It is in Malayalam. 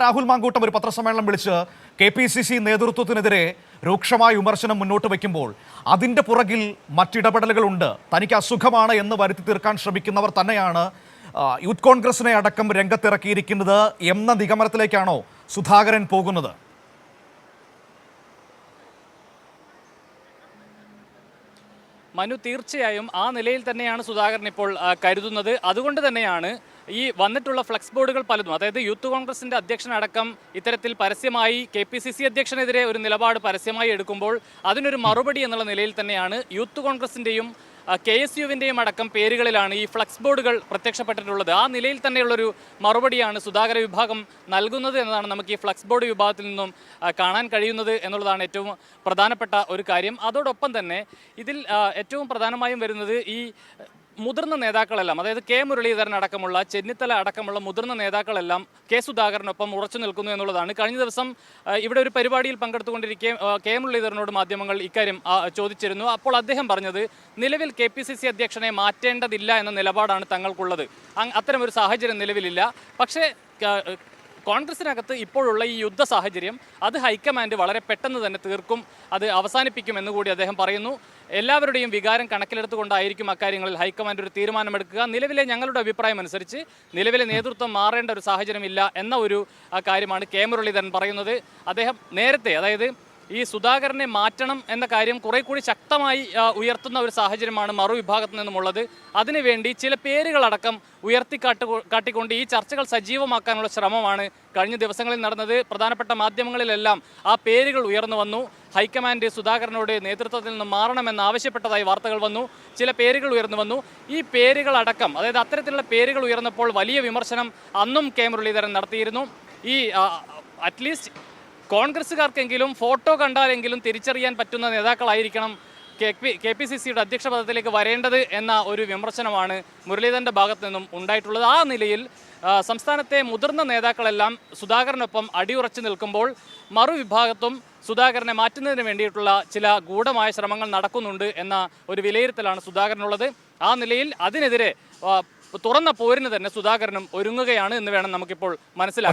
രാഹുൽ മാങ്കൂട്ടം ഒരു പത്രസമ്മേളനം വിളിച്ച് KPCC നേതൃത്വത്തിനെതിരെ രൂക്ഷമായ വിമർശനം മുന്നോട്ട് വയ്ക്കുമ്പോൾ അതിൻ്റെ പുറകിൽ മറ്റിടപെടലുകളുണ്ട്, തനിക്ക് അസുഖമാണ് എന്ന് വരുത്തി തീർക്കാൻ ശ്രമിക്കുന്നവർ തന്നെയാണ് യൂത്ത് കോൺഗ്രസിനെ അടക്കം രംഗത്തിറക്കിയിരിക്കുന്നത് എന്ന നിഗമനത്തിലേക്കാണോ സുധാകരൻ പോകുന്നത്? മനു, തീർച്ചയായും ആ നിലയിൽ തന്നെയാണ് സുധാകരൻ ഇപ്പോൾ കരുതുന്നത്. അതുകൊണ്ട് തന്നെയാണ് ഈ വന്നിട്ടുള്ള ഫ്ലെക്സ് ബോർഡുകൾ പലതും, അതായത് യൂത്ത് കോൺഗ്രസിന്റെ അധ്യക്ഷനടക്കം ഇത്തരത്തിൽ പരസ്യമായി KPCC അധ്യക്ഷനെതിരെ ഒരു നിലപാട് പരസ്യമായി എടുക്കുമ്പോൾ അതിനൊരു മറുപടി എന്നുള്ള നിലയിൽ തന്നെയാണ് യൂത്ത് കോൺഗ്രസിന്റെയും KSUവിൻ്റെയും അടക്കം പേരുകളിലാണ് ഈ ഫ്ലെക്സ് ബോർഡുകൾ പ്രത്യക്ഷപ്പെട്ടിട്ടുള്ളത്. ആ നിലയിൽ തന്നെയുള്ളൊരു മറുപടിയാണ് സുധാകര വിഭാഗം നൽകുന്നത് എന്നതാണ് നമുക്ക് ഈ ഫ്ലെക്സ് ബോർഡ് വിഭാഗത്തിൽ നിന്നും കാണാൻ കഴിയുന്നത് എന്നുള്ളതാണ് ഏറ്റവും പ്രധാനപ്പെട്ട ഒരു കാര്യം. അതോടൊപ്പം തന്നെ ഇതിൽ ഏറ്റവും പ്രധാനമായും വരുന്നത് ഈ മുതിർന്ന നേതാക്കളെല്ലാം, അതായത് മുരളീധരൻ അടക്കമുള്ള, ചെന്നിത്തല അടക്കമുള്ള മുതിർന്ന നേതാക്കളെല്ലാം സുധാകരനൊപ്പം ഉറച്ചു നിൽക്കുന്നു എന്നുള്ളതാണ്. കഴിഞ്ഞ ദിവസം ഇവിടെ ഒരു പരിപാടിയിൽ പങ്കെടുത്തുകൊണ്ടിരിക്കെ മുരളീധരനോട് മാധ്യമങ്ങൾ ഇക്കാര്യം ചോദിച്ചിരുന്നു. അപ്പോൾ അദ്ദേഹം പറഞ്ഞത് നിലവിൽ KPCC അധ്യക്ഷനെ മാറ്റേണ്ടതില്ല എന്ന നിലപാടാണ് തങ്ങൾക്കുള്ളത്. അത്തരമൊരു സാഹചര്യം നിലവിലില്ല. പക്ഷേ കോൺഗ്രസിനകത്ത് ഇപ്പോഴുള്ള ഈ യുദ്ധ സാഹചര്യം അത് ഹൈക്കമാൻഡ് വളരെ പെട്ടെന്ന് തന്നെ തീർക്കും, അത് അവസാനിപ്പിക്കുമെന്ന് കൂടി അദ്ദേഹം പറയുന്നു. എല്ലാവരുടെയും വികാരം കണക്കിലെടുത്തുകൊണ്ടായിരിക്കും അക്കാര്യങ്ങളിൽ ഹൈക്കമാൻഡ് ഒരു തീരുമാനമെടുക്കുക. നിലവിലെ ഞങ്ങളുടെ അഭിപ്രായം അനുസരിച്ച് നിലവിലെ നേതൃത്വം മാറേണ്ട ഒരു സാഹചര്യമില്ല എന്ന ഒരു കാര്യമാണ് മുരളീധരൻ പറയുന്നത്. അദ്ദേഹം നേരത്തെ, അതായത് ഈ സുധാകരനെ മാറ്റണം എന്ന കാര്യം കുറെ കൂടി ശക്തമായി ഉയർത്തുന്ന ഒരു സാഹചര്യമാണ് മറുവിഭാഗത്തു നിന്നുമുള്ളത്. അതിനുവേണ്ടി ചില പേരുകളടക്കം കാട്ടിക്കൊണ്ട് ഈ ചർച്ചകൾ സജീവമാക്കാനുള്ള ശ്രമമാണ് കഴിഞ്ഞ ദിവസങ്ങളിൽ നടന്നത്. പ്രധാനപ്പെട്ട മാധ്യമങ്ങളിലെല്ലാം ആ പേരുകൾ ഉയർന്നു വന്നു. ഹൈക്കമാൻഡ് സുധാകരനോട് നേതൃത്വത്തിൽ നിന്ന് മാറണമെന്ന് ആവശ്യപ്പെട്ടതായി വാർത്തകൾ വന്നു. ചില പേരുകൾ ഉയർന്നു വന്നു. ഈ പേരുകളടക്കം, അതായത് അത്തരത്തിലുള്ള പേരുകൾ ഉയർന്നപ്പോൾ വലിയ വിമർശനം അന്നും മുരളീധരൻ നടത്തിയിരുന്നു. ഈ അറ്റ്ലീസ്റ്റ് കോൺഗ്രസ്സുകാർക്കെങ്കിലും ഫോട്ടോ കണ്ടാലെങ്കിലും തിരിച്ചറിയാൻ പറ്റുന്ന നേതാക്കളായിരിക്കണം KPCCയുടെ അധ്യക്ഷ പദത്തിലേക്ക് വരേണ്ടത് എന്ന ഒരു വിമർശനമാണ് മുരളീധരൻ്റെ ഭാഗത്തു നിന്നും ഉണ്ടായിട്ടുള്ളത്. ആ നിലയിൽ സംസ്ഥാനത്തെ മുതിർന്ന നേതാക്കളെല്ലാം സുധാകരനൊപ്പം അടിയുറച്ചു നിൽക്കുമ്പോൾ മറുവിഭാഗത്തും സുധാകരനെ മാറ്റുന്നതിന് വേണ്ടിയിട്ടുള്ള ചില ഗൂഢമായ ശ്രമങ്ങൾ നടക്കുന്നുണ്ട് എന്ന ഒരു വിലയിരുത്തലാണ് സുധാകരനുള്ളത്. ആ നിലയിൽ അതിനെതിരെ തുറന്ന പോരിന് തന്നെ സുധാകരനും ഒരുങ്ങുകയാണ് എന്ന് വേണം നമുക്കിപ്പോൾ മനസ്സിലാക്കാൻ.